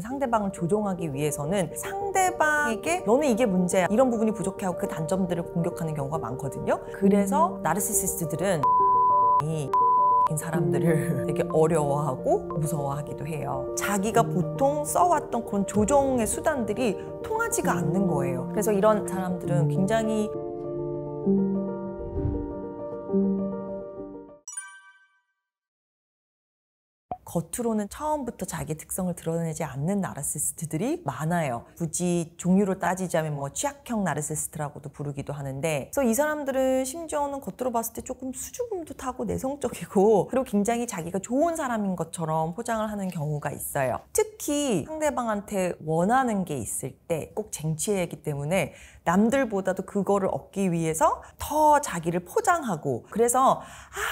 상대방을 조종하기 위해서는 상대방에게 너는 이게 문제야, 이런 부분이 부족해 하고 그 단점들을 공격하는 경우가 많거든요. 그래서 나르시시스트들은 이 사람들을 되게 어려워하고 무서워하기도 해요. 자기가 보통 써왔던 그런 조종의 수단들이 통하지가 않는 거예요. 그래서 이런 사람들은 굉장히 겉으로는 처음부터 자기 특성을 드러내지 않는 나르시시스트들이 많아요. 굳이 종류로 따지자면 뭐 취약형 나르시시스트라고도 부르기도 하는데, 그래서 이 사람들은 심지어는 겉으로 봤을 때 조금 수줍음도 내성적이고, 그리고 굉장히 자기가 좋은 사람인 것처럼 포장을 하는 경우가 있어요. 특히 상대방한테 원하는 게 있을 때 꼭 쟁취해야하기 때문에 남들보다도 그거를 얻기 위해서 더 자기를 포장하고, 그래서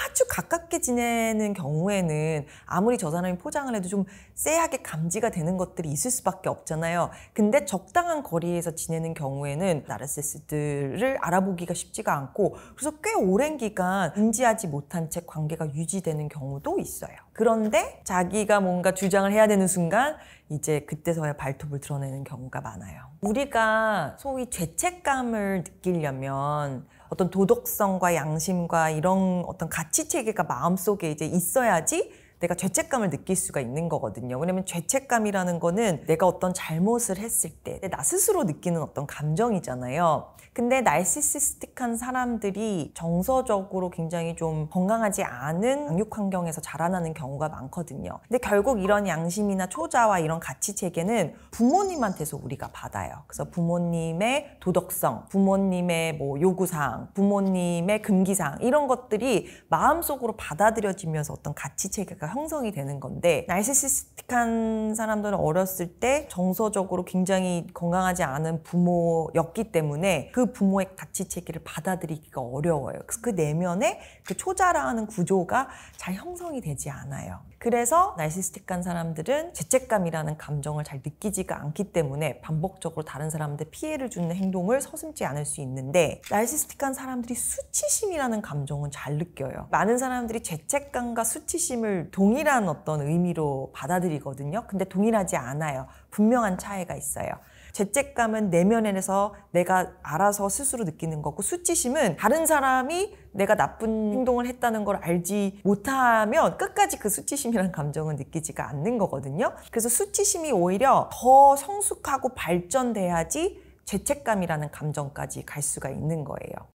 아주 가깝게 지내는 경우에는 아무리 저 사람이 포장을 해도 좀 쎄하게 감지가 되는 것들이 있을 수밖에 없잖아요. 근데 적당한 거리에서 지내는 경우에는 나르시시스트를 알아보기가 쉽지가 않고, 그래서 꽤 오랜 기간 인지하지 못한 채 관계가 유지되는 경우도 있어요. 그런데 자기가 뭔가 주장을 해야 되는 순간 이제 그때서야 발톱을 드러내는 경우가 많아요. 우리가 소위 죄책감을 느끼려면 어떤 도덕성과 양심과 이런 어떤 가치 체계가 마음속에 이제 있어야지 내가 죄책감을 느낄 수가 있는 거거든요. 왜냐면 죄책감이라는 거는 내가 어떤 잘못을 했을 때 나 스스로 느끼는 어떤 감정이잖아요. 근데 나르시시스틱한 사람들이 정서적으로 굉장히 좀 건강하지 않은 양육 환경에서 자라나는 경우가 많거든요. 근데 결국 이런 양심이나 초자와 이런 가치 체계는 부모님한테서 우리가 받아요. 그래서 부모님의 도덕성, 부모님의 뭐 요구사항, 부모님의 금기사항, 이런 것들이 마음속으로 받아들여지면서 어떤 가치 체계가 형성이 되는 건데, 나르시시스틱한 사람들은 어렸을 때 정서적으로 굉장히 건강하지 않은 부모였기 때문에 그 부모의 가치 체계를 받아들이기가 어려워요. 그 내면에 그 초자라는 구조가 잘 형성이 되지 않아요. 그래서 나르시시틱한 사람들은 죄책감이라는 감정을 잘 느끼지가 않기 때문에 반복적으로 다른 사람한테 피해를 주는 행동을 서슴지 않을 수 있는데, 나르시시틱한 사람들이 수치심이라는 감정은 잘 느껴요. 많은 사람들이 죄책감과 수치심을 동일한 어떤 의미로 받아들이거든요. 근데 동일하지 않아요. 분명한 차이가 있어요. 죄책감은 내면에서 내가 알아서 스스로 느끼는 거고, 수치심은 다른 사람이 내가 나쁜 행동을 했다는 걸 알지 못하면 끝까지 그 수치심이라는 감정은 느끼지가 않는 거거든요. 그래서 수치심이 오히려 더 성숙하고 발전돼야지 죄책감이라는 감정까지 갈 수가 있는 거예요.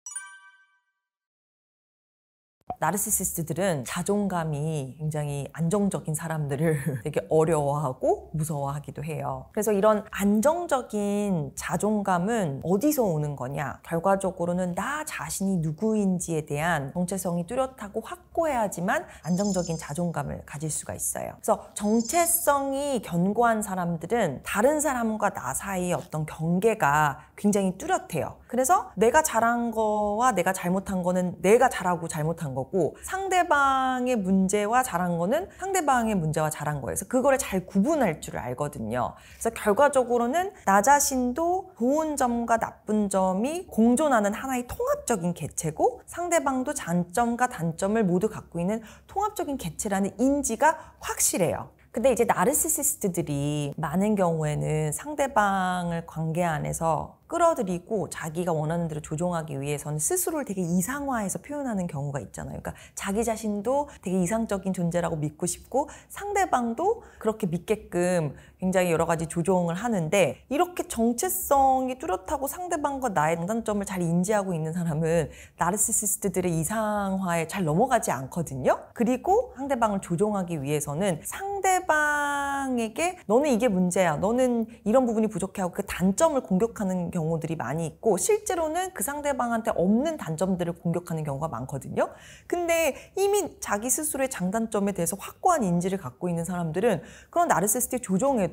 나르시시스트들은 자존감이 굉장히 안정적인 사람들을 되게 어려워하고 무서워하기도 해요. 그래서 이런 안정적인 자존감은 어디서 오는 거냐? 결과적으로는 나 자신이 누구인지에 대한 정체성이 뚜렷하고 확고해야지만 안정적인 자존감을 가질 수가 있어요. 그래서 정체성이 견고한 사람들은 다른 사람과 나 사이의 어떤 경계가 굉장히 뚜렷해요. 그래서 내가 잘한 거와 내가 잘못한 거는 내가 잘하고 잘못한 거고, 상대방의 문제와 잘한 거는 상대방의 문제와 잘한 거예요. 그래서 그거를 잘 구분할 줄 알거든요. 그래서 결과적으로는 나 자신도 좋은 점과 나쁜 점이 공존하는 하나의 통합적인 개체고, 상대방도 장점과 단점을 모두 갖고 있는 통합적인 개체라는 인지가 확실해요. 근데 이제 나르시시스트들이 많은 경우에는 상대방을 관계 안에서 끌어들이고 자기가 원하는 대로 조종하기 위해서는 스스로를 되게 이상화해서 표현하는 경우가 있잖아요. 그러니까 자기 자신도 되게 이상적인 존재라고 믿고 싶고 상대방도 그렇게 믿게끔 굉장히 여러 가지 조종을 하는데, 이렇게 정체성이 뚜렷하고 상대방과 나의 장단점을 잘 인지하고 있는 사람은 나르시시스트들의 이상화에 잘 넘어가지 않거든요. 그리고 상대방을 조종하기 위해서는 상대방에게 너는 이게 문제야, 너는 이런 부분이 부족해 하고 그 단점을 공격하는 경우들이 많이 있고, 실제로는 그 상대방한테 없는 단점들을 공격하는 경우가 많거든요. 근데 이미 자기 스스로의 장단점에 대해서 확고한 인지를 갖고 있는 사람들은 그런 나르시시스트의 조종에도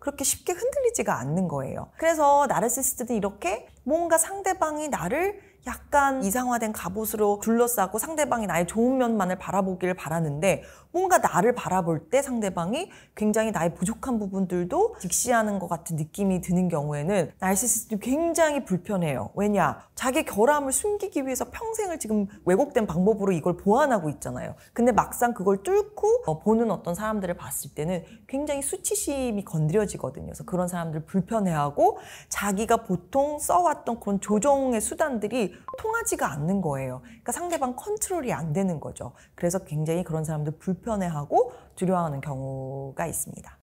그렇게 쉽게 흔들리지가 않는 거예요. 그래서 나르시시스트는 이렇게 뭔가 상대방이 나를 약간 이상화된 갑옷으로 둘러싸고 상대방이 나의 좋은 면만을 바라보기를 바라는데, 뭔가 나를 바라볼 때 상대방이 굉장히 나의 부족한 부분들도 직시하는 것 같은 느낌이 드는 경우에는 나르시시스트는 굉장히 불편해요. 왜냐? 자기 결함을 숨기기 위해서 평생을 지금 왜곡된 방법으로 이걸 보완하고 있잖아요. 근데 막상 그걸 뚫고 보는 어떤 사람들을 봤을 때는 굉장히 수치심이 건드려지거든요. 그래서 그런 사람들 불편해하고 자기가 보통 써왔던 그런 조정의 수단들이 통하지가 않는 거예요. 그러니까 상대방 컨트롤이 안 되는 거죠. 그래서 굉장히 그런 사람들 불편해하고 두려워하는 경우가 있습니다.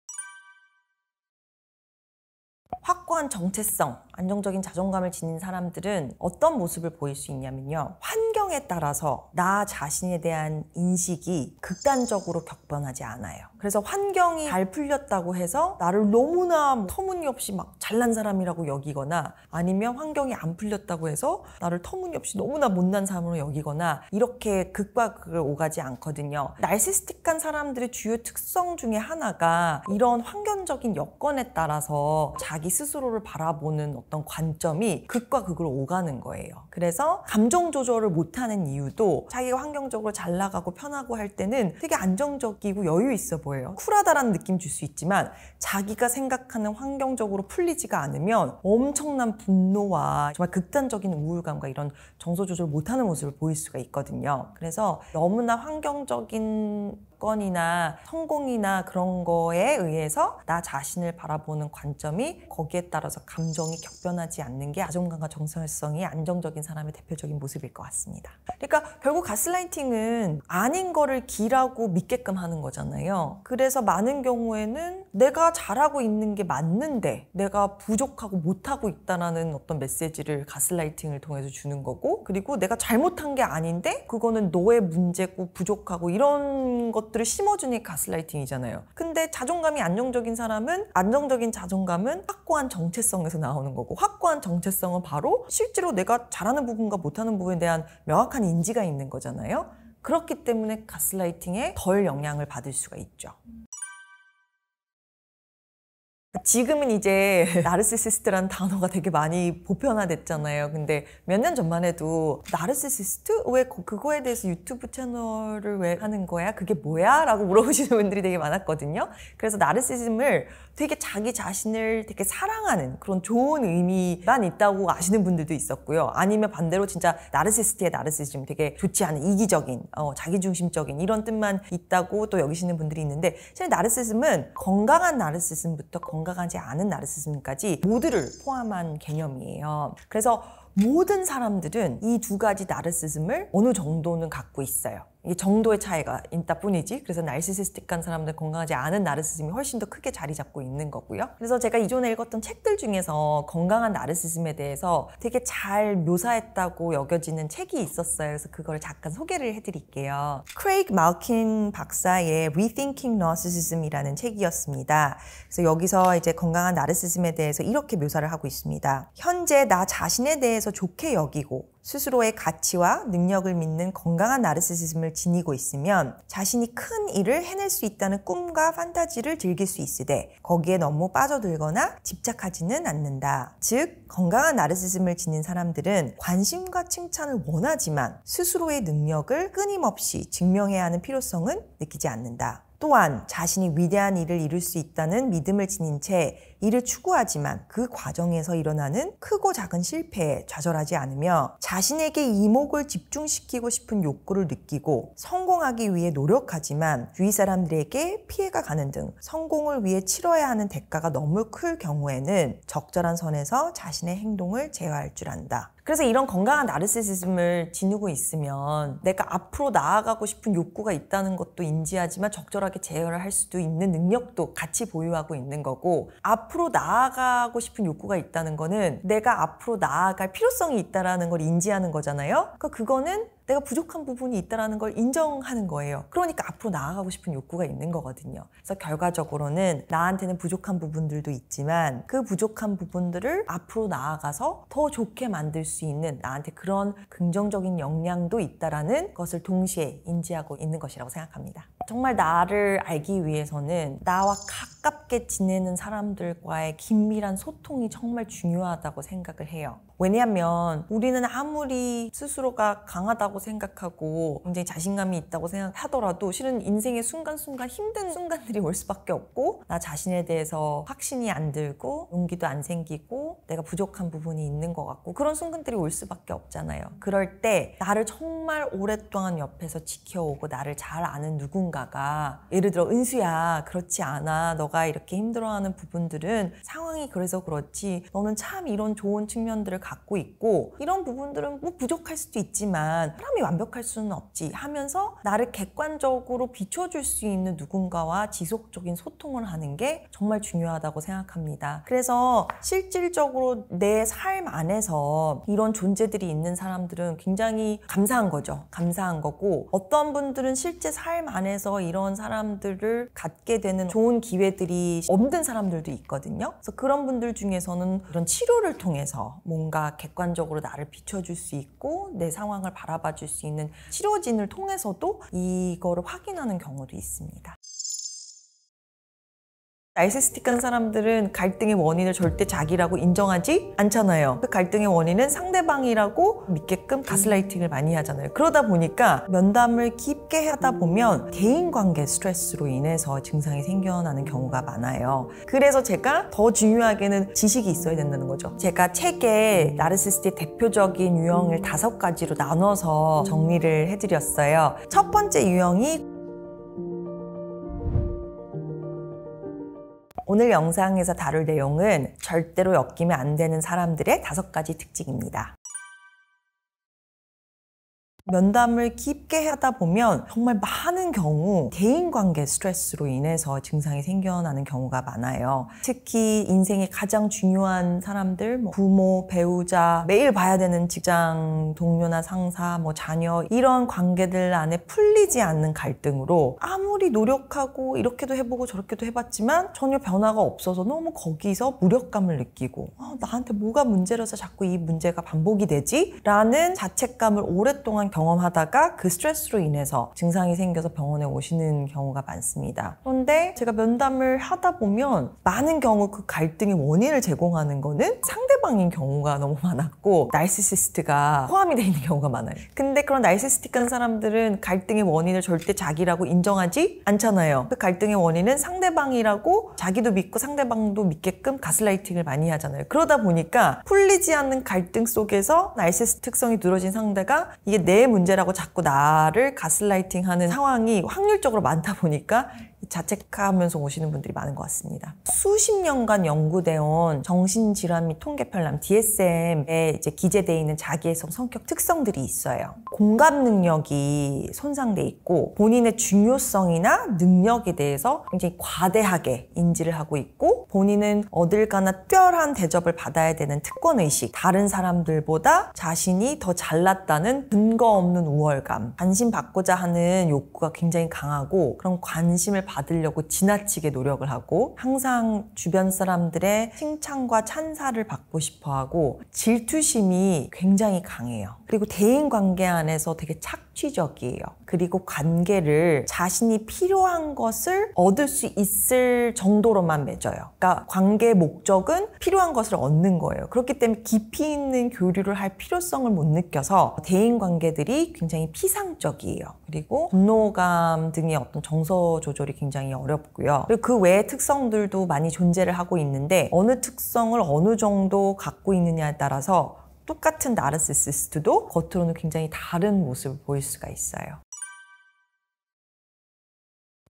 확고한 정체성, 안정적인 자존감을 지닌 사람들은 어떤 모습을 보일 수 있냐면요. 환경에 따라서 나 자신에 대한 인식이 극단적으로 격변하지 않아요. 그래서 환경이 잘 풀렸다고 해서 나를 너무나 터무니없이 막 잘난 사람이라고 여기거나 아니면 환경이 안 풀렸다고 해서 나를 터무니없이 너무나 못난 사람으로 여기거나 이렇게 극과 극을 오가지 않거든요. 나르시스틱한 사람들의 주요 특성 중에 하나가 이런 환경적인 여건에 따라서 자기 스스로를 바라보는 어떤 관점이 극과 극을 오가는 거예요. 그래서 감정 조절을 못하는 이유도 자기가 환경적으로 잘 나가고 편하고 할 때는 되게 안정적이고 여유 있어 보여요. 쿨하다라는 느낌 줄 수 있지만 자기가 생각하는 환경적으로 풀리지가 않으면 엄청난 분노와 정말 극단적인 우울감과 이런 정서 조절 못하는 모습을 보일 수가 있거든요. 그래서 너무나 환경적인 건이나 성공이나 그런 거에 의해서 나 자신을 바라보는 관점이 거기에 따라서 감정이 격변하지 않는 게 자존감과 정체성이 안정적인 사람의 대표적인 모습일 것 같습니다. 그러니까 결국 가스라이팅은 아닌 거를 기라고 믿게끔 하는 거잖아요. 그래서 많은 경우에는 내가 잘하고 있는 게 맞는데 내가 부족하고 못하고 있다는 어떤 메시지를 가스라이팅을 통해서 주는 거고, 그리고 내가 잘못한 게 아닌데 그거는 너의 문제고 부족하고 이런 것들을 심어주니 가스라이팅이잖아요. 근데 자존감이 안정적인 사람은 안정적인 자존감은 확고한 정체성에서 나오는 거고, 확고한 정체성은 바로 실제로 내가 잘하는 부분과 못하는 부분에 대한 명확한 인지가 있는 거잖아요. 그렇기 때문에 가스라이팅에 덜 영향을 받을 수가 있죠. 지금은 이제 나르시시스트라는 단어가 되게 많이 보편화됐잖아요. 근데 몇 년 전만 해도 나르시시스트? 왜 그거에 대해서 유튜브 채널을 왜 하는 거야? 그게 뭐야? 라고 물어보시는 분들이 되게 많았거든요. 그래서 나르시즘을 되게 자기 자신을 되게 사랑하는 그런 좋은 의미만 있다고 아시는 분들도 있었고요. 아니면 반대로 진짜 나르시스트의 나르시즘, 되게 좋지 않은 이기적인, 자기중심적인 이런 뜻만 있다고 또 여기시는 분들이 있는데, 사실 나르시즘은 건강한 나르시즘부터 건강하지 않은 나르시즘까지 모두를 포함한 개념이에요. 그래서 모든 사람들은 이 두 가지 나르시즘을 어느 정도는 갖고 있어요. 이게 정도의 차이가 있다 뿐이지. 그래서 나르시시스틱한 사람들, 건강하지 않은 나르시즘이 훨씬 더 크게 자리 잡고 있는 거고요. 그래서 제가 이전에 읽었던 책들 중에서 건강한 나르시즘에 대해서 되게 잘 묘사했다고 여겨지는 책이 있었어요. 그래서 그걸 잠깐 소개를 해드릴게요. 크레이그 말킨 박사의 Rethinking Narcissism이라는 책이었습니다. 그래서 여기서 이제 건강한 나르시즘에 대해서 이렇게 묘사를 하고 있습니다. 현재 나 자신에 대해서 좋게 여기고 스스로의 가치와 능력을 믿는 건강한 나르시시즘을 지니고 있으면 자신이 큰 일을 해낼 수 있다는 꿈과 판타지를 즐길 수 있으되 거기에 너무 빠져들거나 집착하지는 않는다. 즉, 건강한 나르시시즘을 지닌 사람들은 관심과 칭찬을 원하지만 스스로의 능력을 끊임없이 증명해야 하는 필요성은 느끼지 않는다. 또한 자신이 위대한 일을 이룰 수 있다는 믿음을 지닌 채 이를 추구하지만 그 과정에서 일어나는 크고 작은 실패에 좌절하지 않으며 자신에게 이목을 집중시키고 싶은 욕구를 느끼고 성공하기 위해 노력하지만 주위 사람들에게 피해가 가는 등 성공을 위해 치러야 하는 대가가 너무 클 경우에는 적절한 선에서 자신의 행동을 제어할 줄 안다. 그래서 이런 건강한 나르시시즘을 지니고 있으면 내가 앞으로 나아가고 싶은 욕구가 있다는 것도 인지하지만 적절하게 제어를 할 수도 있는 능력도 같이 보유하고 있는 거고, 앞으로 나아가고 싶은 욕구가 있다는 거는 내가 앞으로 나아갈 필요성이 있다는 걸 인지하는 거잖아요. 그러니까 그거는 내가 부족한 부분이 있다는 걸 인정하는 거예요. 그러니까 앞으로 나아가고 싶은 욕구가 있는 거거든요. 그래서 결과적으로는 나한테는 부족한 부분들도 있지만 그 부족한 부분들을 앞으로 나아가서 더 좋게 만들 수 있는 나한테 그런 긍정적인 역량도 있다는 것을 동시에 인지하고 있는 것이라고 생각합니다. 정말 나를 알기 위해서는 나와 가깝게 지내는 사람들과의 긴밀한 소통이 정말 중요하다고 생각을 해요. 왜냐하면 우리는 아무리 스스로가 강하다고 생각하고 굉장히 자신감이 있다고 생각하더라도 실은 인생의 순간순간 힘든 순간들이 올 수밖에 없고 나 자신에 대해서 확신이 안 들고 용기도 안 생기고 내가 부족한 부분이 있는 것 같고 그런 순간들이 올 수밖에 없잖아요. 그럴 때 나를 정말 오랫동안 옆에서 지켜오고 나를 잘 아는 누군가가 예를 들어 은수야 그렇지 않아. 너가 이렇게 힘들어하는 부분들은 상황이 그래서 그렇지 너는 참 이런 좋은 측면들을 갖고 있고 이런 부분들은 뭐 부족할 수도 있지만 사람이 완벽할 수는 없지 하면서 나를 객관적으로 비춰줄 수 있는 누군가와 지속적인 소통을 하는 게 정말 중요하다고 생각합니다. 그래서 실질적으로 내 삶 안에서 이런 존재들이 있는 사람들은 굉장히 감사한 거죠. 감사한 거고 어떤 분들은 실제 삶 안에서 이런 사람들을 갖게 되는 좋은 기회들이 없는 사람들도 있거든요. 그래서 그런 분들 중에서는 그런 치료를 통해서 뭔가 객관적으로 나를 비춰줄 수 있고 내 상황을 바라봐 줄 수 있는 치료진을 통해서도 이거를 확인하는 경우도 있습니다. 나르시시스틱한 사람들은 갈등의 원인을 절대 자기라고 인정하지 않잖아요. 그 갈등의 원인은 상대방이라고 믿게끔 가스라이팅을 많이 하잖아요. 그러다 보니까 면담을 깊게 하다 보면 대인관계 스트레스로 인해서 증상이 생겨나는 경우가 많아요. 그래서 제가 더 중요하게는 지식이 있어야 된다는 거죠. 제가 책에 나르시시스트의 대표적인 유형을 5가지로 나눠서 정리를 해드렸어요. 첫 번째 유형이 오늘 영상에서 다룰 내용은 절대로 엮이면 안 되는 사람들의 5가지 특징입니다. 면담을 깊게 하다 보면 정말 많은 경우 대인관계 스트레스로 인해서 증상이 생겨나는 경우가 많아요. 특히 인생의 가장 중요한 사람들, 부모, 배우자, 매일 봐야 되는 직장 동료나 상사, 자녀 이런 관계들 안에 풀리지 않는 갈등으로 아무리 노력하고 이렇게도 해보고 저렇게도 해봤지만 전혀 변화가 없어서 너무 거기서 무력감을 느끼고 나한테 뭐가 문제라서 자꾸 이 문제가 반복이 되지? 라는 자책감을 오랫동안 경험하다가 그 스트레스로 인해서 증상이 생겨서 병원에 오시는 경우가 많습니다. 그런데 제가 면담을 하다 보면 많은 경우 그 갈등의 원인을 제공하는 거는 상대방인 경우가 너무 많았고 나르시시스트가 포함이 되어 있는 경우가 많아요. 근데 그런 나르시시스틱한 사람들은 갈등의 원인을 절대 자기라고 인정하지 않잖아요. 그 갈등의 원인은 상대방이라고 자기도 믿고 상대방도 믿게끔 가스라이팅을 많이 하잖아요. 그러다 보니까 풀리지 않는 갈등 속에서 나르시시스트 특성이 늘어진 상대가 이게 내 문제라고 자꾸 나를 가스라이팅하는 상황이 확률적으로 많다 보니까 자책하면서 오시는 분들이 많은 것 같습니다. 수십 년간 연구되어 정신질환 및 통계편람 DSM에 기재되어 있는 자기의 성격 특성들이 있어요. 공감 능력이 손상돼 있고 본인의 중요성이나 능력에 대해서 굉장히 과대하게 인지를 하고 있고 본인은 어딜 가나 특별한 대접을 받아야 되는 특권의식, 다른 사람들보다 자신이 더 잘났다는 근거 없는 우월감, 관심 받고자 하는 욕구가 굉장히 강하고 그런 관심을 받으려고 지나치게 노력을 하고 항상 주변 사람들의 칭찬과 찬사를 받고 싶어하고 질투심이 굉장히 강해요. 그리고 대인관계 안에서 되게 착취적이에요. 그리고 관계를 자신이 필요한 것을 얻을 수 있을 정도로만 맺어요. 그러니까 관계의 목적은 필요한 것을 얻는 거예요. 그렇기 때문에 깊이 있는 교류를 할 필요성을 못 느껴서 대인관계들이 굉장히 피상적이에요. 그리고 분노감 등의 어떤 정서 조절이 굉장히 어렵고요. 그리고 그 외의 특성들도 많이 존재를 하고 있는데 어느 특성을 어느 정도 갖고 있느냐에 따라서 똑같은 나르시시스트도 겉으로는 굉장히 다른 모습을 보일 수가 있어요.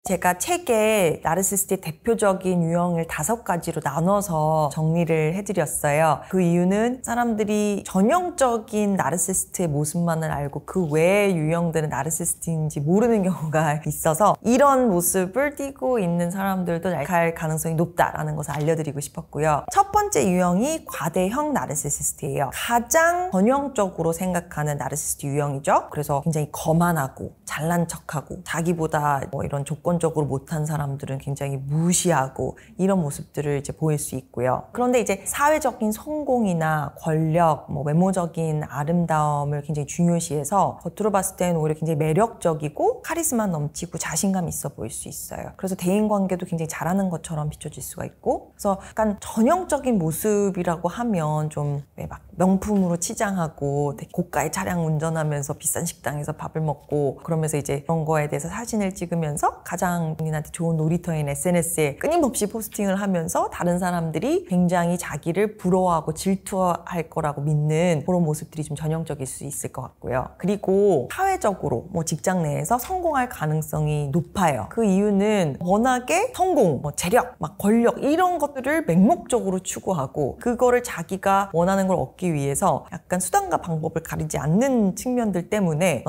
제가 책에 나르시시스트의 대표적인 유형을 5가지로 나눠서 정리를 해드렸어요. 그 이유는 사람들이 전형적인 나르시시스트의 모습만을 알고 그 외의 유형들은 나르시시스트인지 모르는 경우가 있어서 이런 모습을 띠고 있는 사람들도 날 가능성이 높다라는 것을 알려드리고 싶었고요. 첫 번째 유형이 과대형 나르시시스트예요. 가장 전형적으로 생각하는 나르시시스트 유형이죠. 그래서 굉장히 거만하고 잘난 척하고 자기보다 이런 조건 조건적으로 못한 사람들은 굉장히 무시하고 이런 모습들을 이제 보일 수 있고요. 그런데 이제 사회적인 성공이나 권력, 뭐 외모적인 아름다움을 굉장히 중요시해서 겉으로 봤을 때는 오히려 굉장히 매력적이고 카리스마 넘치고 자신감 있어 보일 수 있어요. 그래서 대인관계도 굉장히 잘하는 것처럼 비춰질 수가 있고, 그래서 약간 전형적인 모습이라고 하면 좀 막 명품으로 치장하고 되게 고가의 차량 운전하면서 비싼 식당에서 밥을 먹고 그러면서 이제 그런 거에 대해서 사진을 찍으면서 가장 본인한테 좋은 놀이터인 SNS에 끊임없이 포스팅을 하면서 다른 사람들이 굉장히 자기를 부러워하고 질투할 거라고 믿는 그런 모습들이 좀 전형적일 수 있을 것 같고요. 그리고 사회적으로 뭐 직장 내에서 성공할 가능성이 높아요. 그 이유는 워낙에 성공, 뭐 재력, 막 권력 이런 것들을 맹목적으로 추구하고 그거를 자기가 원하는 걸 얻기 위해서 약간 수단과 방법을 가리지 않는 측면들 때문에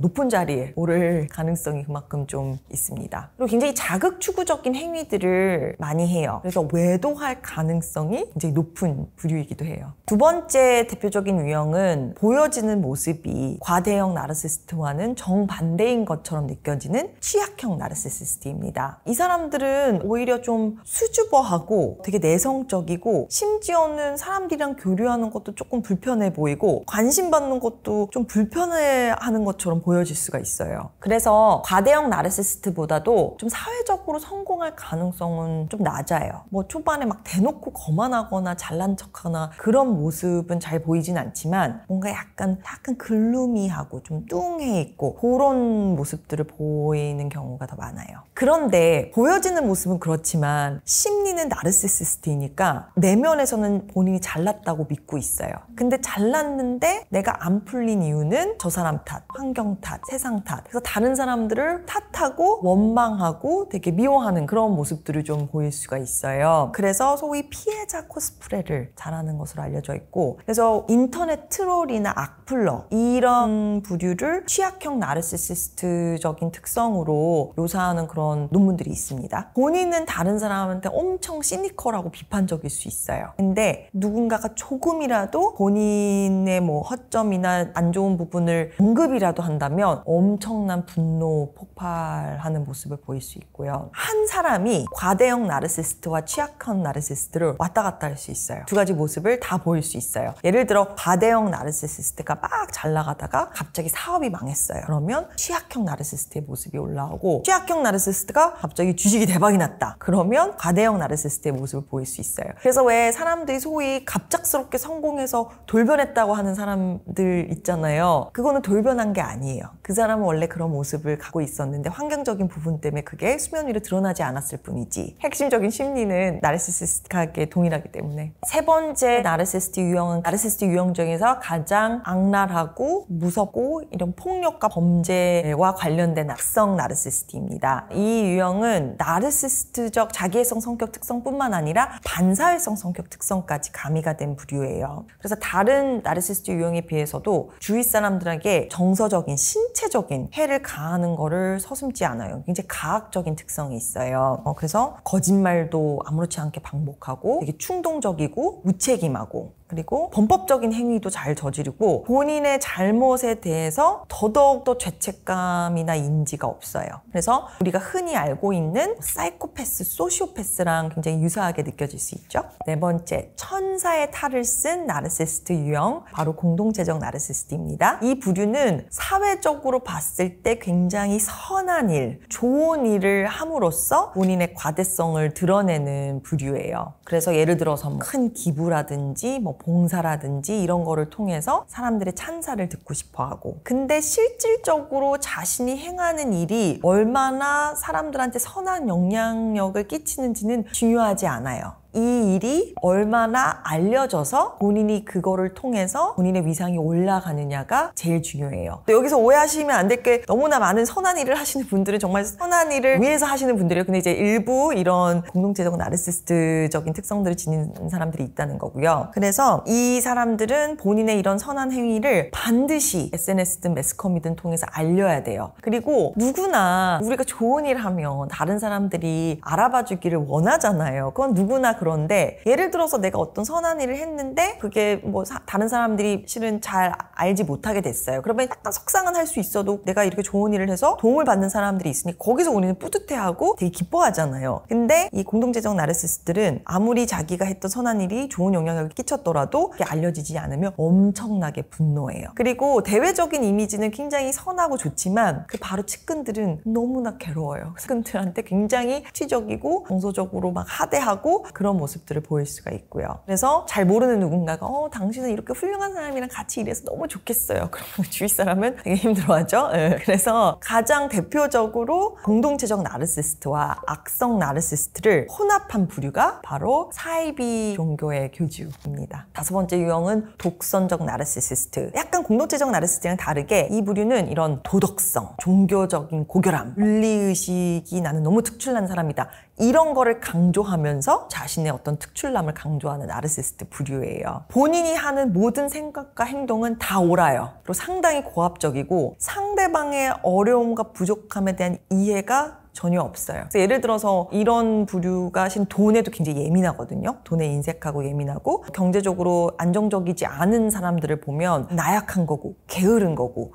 높은 자리에 오를 가능성이 그만큼 좀 있습니다. 그리고 굉장히 자극추구적인 행위들을 많이 해요. 그래서 외도할 가능성이 굉장히 높은 부류이기도 해요. 두 번째 대표적인 유형은 보여지는 모습이 과대형 나르시시스트와는 정반대인 것처럼 느껴지는 취약형 나르시시스트입니다. 이 사람들은 오히려 좀 수줍어하고 되게 내성적이고 심지어는 사람들이랑 교류하는 것도 조금 불편해 보이고 관심 받는 것도 좀 불편해하는 것처럼 보여질 수가 있어요. 그래서 과대형 나르시시스트보다도 좀 사회적으로 성공할 가능성은 좀 낮아요. 뭐 초반에 막 대놓고 거만하거나 잘난 척하거나 그런 모습은 잘 보이진 않지만 뭔가 약간 글루미하고 좀 뚱해 있고 그런 모습들을 보이는 경우가 더 많아요. 그런데 보여지는 모습은 그렇지만 심리는 나르시시스트이니까 내면에서는 본인이 잘났다고 믿고 있어요. 근데 잘났는데 내가 안 풀린 이유는 저 사람 탓, 환경 탓, 세상 탓. 그래서 다른 사람들을 탓하고 원망하고 되게 미워하는 그런 모습들을 좀 보일 수가 있어요. 그래서 소위 피해자 코스프레를 잘하는 것으로 알려져 있고, 그래서 인터넷 트롤이나 악플러 이런 부류를 취약형 나르시시스트적인 특성으로 묘사하는 그런 논문들이 있습니다. 본인은 다른 사람한테 엄청 시니컬하고 비판적일 수 있어요. 근데 누군가가 조금이라도 본인의 뭐 허점이나 안 좋은 부분을 언급이라도 한다면 엄청난 분노 폭발하는 모습을 보일 수 있고요. 한 사람이 과대형 나르시시스트와 취약형 나르시시스트를 왔다 갔다 할 수 있어요. 두 가지 모습을 다 보일 수 있어요. 예를 들어 과대형 나르시시스트가 막 잘 나가다가 갑자기 사업이 망했어요. 그러면 취약형 나르시시스트의 모습이 올라오고, 취약형 나르시시스트가 갑자기 주식이 대박이 났다. 그러면 과대형 나르시시스트의 모습을 보일 수 있어요. 그래서 왜 사람들이 소위 갑작스럽게 성공해서 돌변했다고 하는 사람들 있잖아요. 그거는 돌변한 게 아니에요. 그 사람은 원래 그런 모습을 갖고 있었는데 환경적인 부분 때문에 그게 수면 위로 드러나지 않았을 뿐이지, 핵심적인 심리는 나르시시스트하게 동일하기 때문에. 세 번째 나르시시스트 유형은 나르시시스트 유형 중에서 가장 악랄하고 무섭고 이런 폭력과 범죄와 관련된 악성 나르시시스트입니다. 이 유형은 나르시시스트적 자기애성 성격 특성뿐만 아니라 반사회성 성격 특성까지 가미가 된 부류예요. 그래서 다른 나르시시스트 유형에 비해서도 주위 사람들에게 정서적인 신체적인 해를 가하는 거를 서슴지 않아요. 굉장히 가학적인 특성이 있어요. 그래서 거짓말도 아무렇지 않게 반복하고 되게 충동적이고 무책임하고, 그리고 범법적인 행위도 잘 저지르고 본인의 잘못에 대해서 더더욱더 죄책감이나 인지가 없어요. 그래서 우리가 흔히 알고 있는 사이코패스, 소시오패스랑 굉장히 유사하게 느껴질 수 있죠. 네 번째, 천사의 탈을 쓴 나르시시스트 유형, 바로 공동체적 나르시시스트입니다. 이 부류는 사회적으로 봤을 때 굉장히 선한 일, 좋은 일을 함으로써 본인의 과대성을 드러내는 부류예요. 그래서 예를 들어서 큰 기부라든지 봉사라든지 이런 거를 통해서 사람들의 찬사를 듣고 싶어 하고, 근데 실질적으로 자신이 행하는 일이 얼마나 사람들한테 선한 영향력을 끼치는지는 중요하지 않아요. 이 일이 얼마나 알려져서 본인이 그거를 통해서 본인의 위상이 올라가느냐가 제일 중요해요. 근데 여기서 오해하시면 안 될 게, 너무나 많은 선한 일을 하시는 분들은 정말 선한 일을 위해서 하시는 분들이에요. 근데 이제 일부 이런 공동체적 나르시시스트적인 특성들을 지닌 사람들이 있다는 거고요. 그래서 이 사람들은 본인의 이런 선한 행위를 반드시 SNS든 매스컴이든 통해서 알려야 돼요. 그리고 누구나 우리가 좋은 일 하면 다른 사람들이 알아봐 주기를 원하잖아요. 그건 누구나 그런데 예를 들어서 내가 어떤 선한 일을 했는데 그게 뭐 다른 사람들이 실은 잘 알지 못하게 됐어요. 그러면 약간 속상은 할 수 있어도 내가 이렇게 좋은 일을 해서 도움을 받는 사람들이 있으니 거기서 우리는 뿌듯해하고 되게 기뻐하잖아요. 근데 이 공동체적 나르시스트들은 아무리 자기가 했던 선한 일이 좋은 영향을 끼쳤더라도 그게 알려지지 않으면 엄청나게 분노해요. 그리고 대외적인 이미지는 굉장히 선하고 좋지만 그 바로 측근들은 너무나 괴로워요. 측근들한테 굉장히 추적이고 정서적으로 막 하대하고 그런 모습들을 보일 수가 있고요. 그래서 잘 모르는 누군가가 당신은 이렇게 훌륭한 사람이랑 같이 일해서 너무 좋겠어요. 그러면 주위 사람은 되게 힘들어하죠. 네. 그래서 가장 대표적으로 공동체적 나르시스트와 악성 나르시스트를 혼합한 부류가 바로 사이비 종교의 교주입니다. 5번째 유형은 독선적 나르시시스트. 약간 공동체적 나르시스트랑 다르게 이 부류는 이런 도덕성, 종교적인 고결함, 윤리의식이 나는 너무 특출난 사람이다. 이런 거를 강조하면서 자신의 어떤 특출남을 강조하는 나르시스트 부류예요. 본인이 하는 모든 생각과 행동은 다 옳아요. 그리고 상당히 고압적이고 상대방의 어려움과 부족함에 대한 이해가 전혀 없어요. 그래서 예를 들어서 이런 부류가 신 돈에도 굉장히 예민하거든요. 돈에 인색하고 예민하고 경제적으로 안정적이지 않은 사람들을 보면 나약한 거고 게으른 거고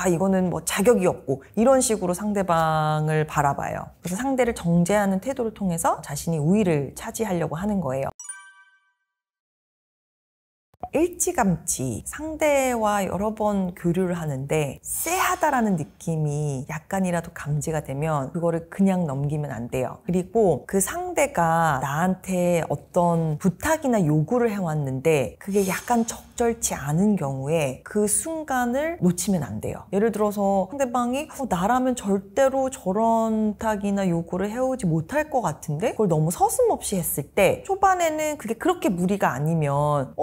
이거는 뭐 자격이 없고 이런 식으로 상대방을 바라봐요. 그래서 상대를 정죄하는 태도를 통해서 자신이 우위를 차지하려고 하는 거예요. 일찌감치 상대와 여러 번 교류를 하는데 쎄하다라는 느낌이 약간이라도 감지가 되면 그거를 그냥 넘기면 안 돼요. 그리고 그 상대가 나한테 어떤 부탁이나 요구를 해왔는데 그게 약간 적절치 않은 경우에 그 순간을 놓치면 안 돼요. 예를 들어서 상대방이 나라면 절대로 저런 부탁이나 요구를 해오지 못할 것 같은데 그걸 너무 서슴없이 했을 때 초반에는 그게 그렇게 무리가 아니면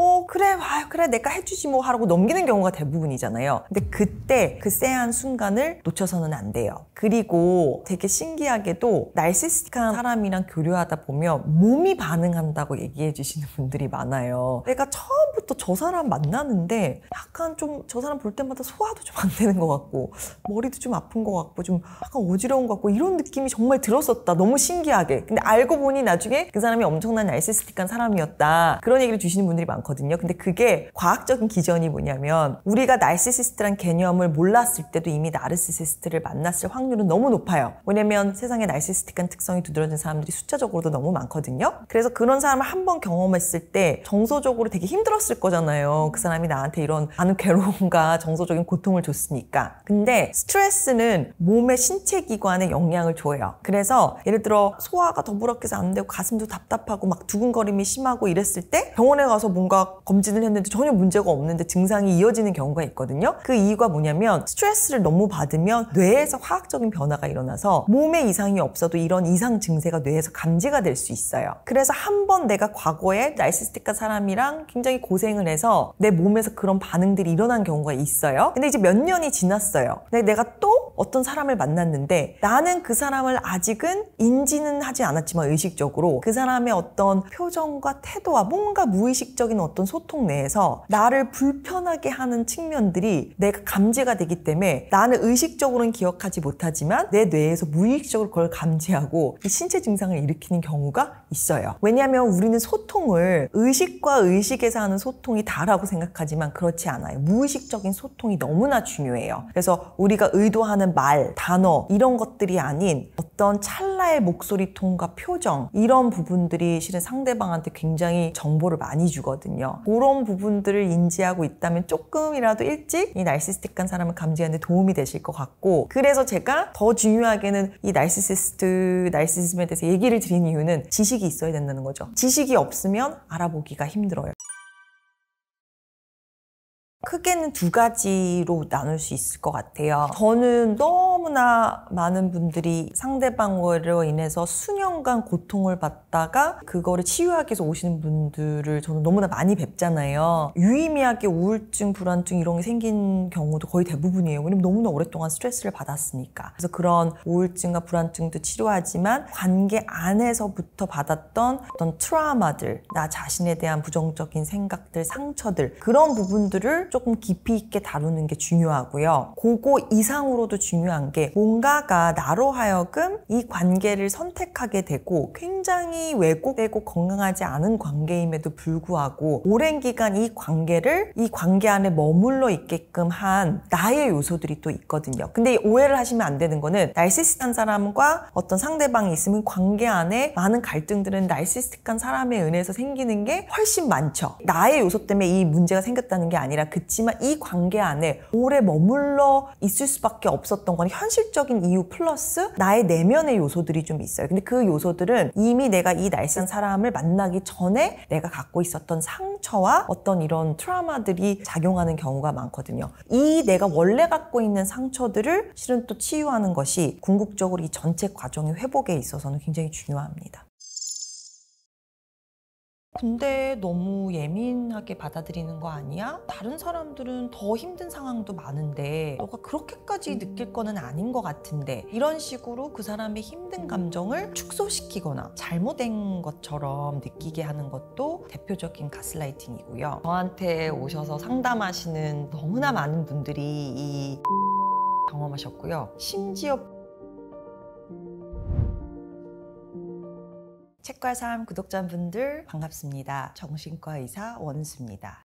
그래 내가 해주지 뭐 하라고 넘기는 경우가 대부분이잖아요. 근데 그때 그 쎄한 순간을 놓쳐서는 안 돼요. 그리고 되게 신기하게도 나르시스틱한 사람이랑 교류하다 보면 몸이 반응한다고 얘기해 주시는 분들이 많아요. 내가 처음부터 저 사람 만나는데 약간 좀 저 사람 볼 때마다 소화도 좀 안 되는 것 같고 머리도 좀 아픈 것 같고 좀 약간 어지러운 것 같고 이런 느낌이 정말 들었었다. 너무 신기하게. 근데 알고 보니 나중에 그 사람이 엄청난 나르시스틱한 사람이었다. 그런 얘기를 주시는 분들이 많거든요. 근데 그게 과학적인 기전이 뭐냐면 우리가 나르시시스트란 개념을 몰랐을 때도 이미 나르시시스트를 만났을 확률은 너무 높아요. 왜냐면 세상에 나르시스틱한 특성이 두드러진 사람들이 숫자적으로도 너무 많거든요. 그래서 그런 사람을 한 번 경험했을 때 정서적으로 되게 힘들었을 거잖아요. 그 사람이 나한테 이런 많은 괴로움과 정서적인 고통을 줬으니까. 근데 스트레스는 몸의 신체 기관에 영향을 줘요. 그래서 예를 들어 소화가 더부룩해서 안 되고 가슴도 답답하고 막 두근거림이 심하고 이랬을 때 병원에 가서 뭔가 검진을 했는데 전혀 문제가 없는데 증상이 이어지는 경우가 있거든요. 그 이유가 뭐냐면 스트레스를 너무 받으면 뇌에서 화학적인 변화가 일어나서 몸에 이상이 없어도 이런 이상 증세가 뇌에서 감지가 될 수 있어요. 그래서 한 번 내가 과거에 나르시스틱한 사람이랑 굉장히 고생을 해서 내 몸에서 그런 반응들이 일어난 경우가 있어요. 근데 이제 몇 년이 지났어요. 근데 내가 또 어떤 사람을 만났는데 나는 그 사람을 아직은 인지는 하지 않았지만 의식적으로 그 사람의 어떤 표정과 태도와 뭔가 무의식적인 어떤 소통 내에서 나를 불편하게 하는 측면들이 내가 감지가 되기 때문에 나는 의식적으로는 기억하지 못하지만 내 뇌에서 무의식적으로 그걸 감지하고 신체 증상을 일으키는 경우가 있어요. 왜냐하면 우리는 소통을 의식과 의식에서 하는 소통이 다라고 생각하지만 그렇지 않아요. 무의식적인 소통이 너무나 중요해요. 그래서 우리가 의도하는 말, 단어 이런 것들이 아닌 어떤 찰나의 목소리 톤과 표정 이런 부분들이 실은 상대방한테 굉장히 정보를 많이 주거든요. 그런 부분들을 인지하고 있다면 조금이라도 일찍 이 나르시스틱한 사람을 감지하는 데 도움이 되실 것 같고 그래서 제가 더 중요하게는 이 나르시즘에 대해서 얘기를 드린 이유는 지식이 있어야 된다는 거죠. 지식이 없으면 알아보기가 힘들어요. 크게는 두 가지로 나눌 수 있을 것 같아요. 저는 너무나 많은 분들이 상대방으로 인해서 수년간 고통을 받다가 그거를 치유하기 위해서 오시는 분들을 저는 너무나 많이 뵙잖아요. 유의미하게 우울증, 불안증 이런 게 생긴 경우도 거의 대부분이에요. 왜냐면 너무나 오랫동안 스트레스를 받았으니까. 그래서 그런 우울증과 불안증도 치료하지만 관계 안에서부터 받았던 어떤 트라우마들, 나 자신에 대한 부정적인 생각들, 상처들 그런 부분들을 조금 깊이 있게 다루는 게 중요하고요. 그거 이상으로도 중요한 관계, 뭔가가 나로 하여금 이 관계를 선택하게 되고 굉장히 왜곡되고 건강하지 않은 관계임에도 불구하고 오랜 기간 이 관계 안에 머물러 있게끔 한 나의 요소들이 또 있거든요. 근데 오해를 하시면 안 되는 거는 나르시시스트한 사람과 어떤 상대방이 있으면 관계 안에 많은 갈등들은 나르시시스트한 사람에 의해서 생기는 게 훨씬 많죠. 나의 요소 때문에 이 문제가 생겼다는 게 아니라 그치만 이 관계 안에 오래 머물러 있을 수밖에 없었던 건 현실적인 이유 플러스 나의 내면의 요소들이 좀 있어요. 근데 그 요소들은 이미 내가 이 나르시시스트한 사람을 만나기 전에 내가 갖고 있었던 상처와 어떤 이런 트라우마들이 작용하는 경우가 많거든요. 이 내가 원래 갖고 있는 상처들을 실은 또 치유하는 것이 궁극적으로 이 전체 과정의 회복에 있어서는 굉장히 중요합니다. 근데 너무 예민하게 받아들이는 거 아니야? 다른 사람들은 더 힘든 상황도 많은데 너가 그렇게까지 느낄 거는 아닌 것 같은데 이런 식으로 그 사람의 힘든 감정을 축소시키거나 잘못된 것처럼 느끼게 하는 것도 대표적인 가스라이팅이고요. 저한테 오셔서 상담하시는 너무나 많은 분들이 이 경험하셨고요. 심지어 책과 삶 구독자분들 반갑습니다. 정신과 의사 원수입니다.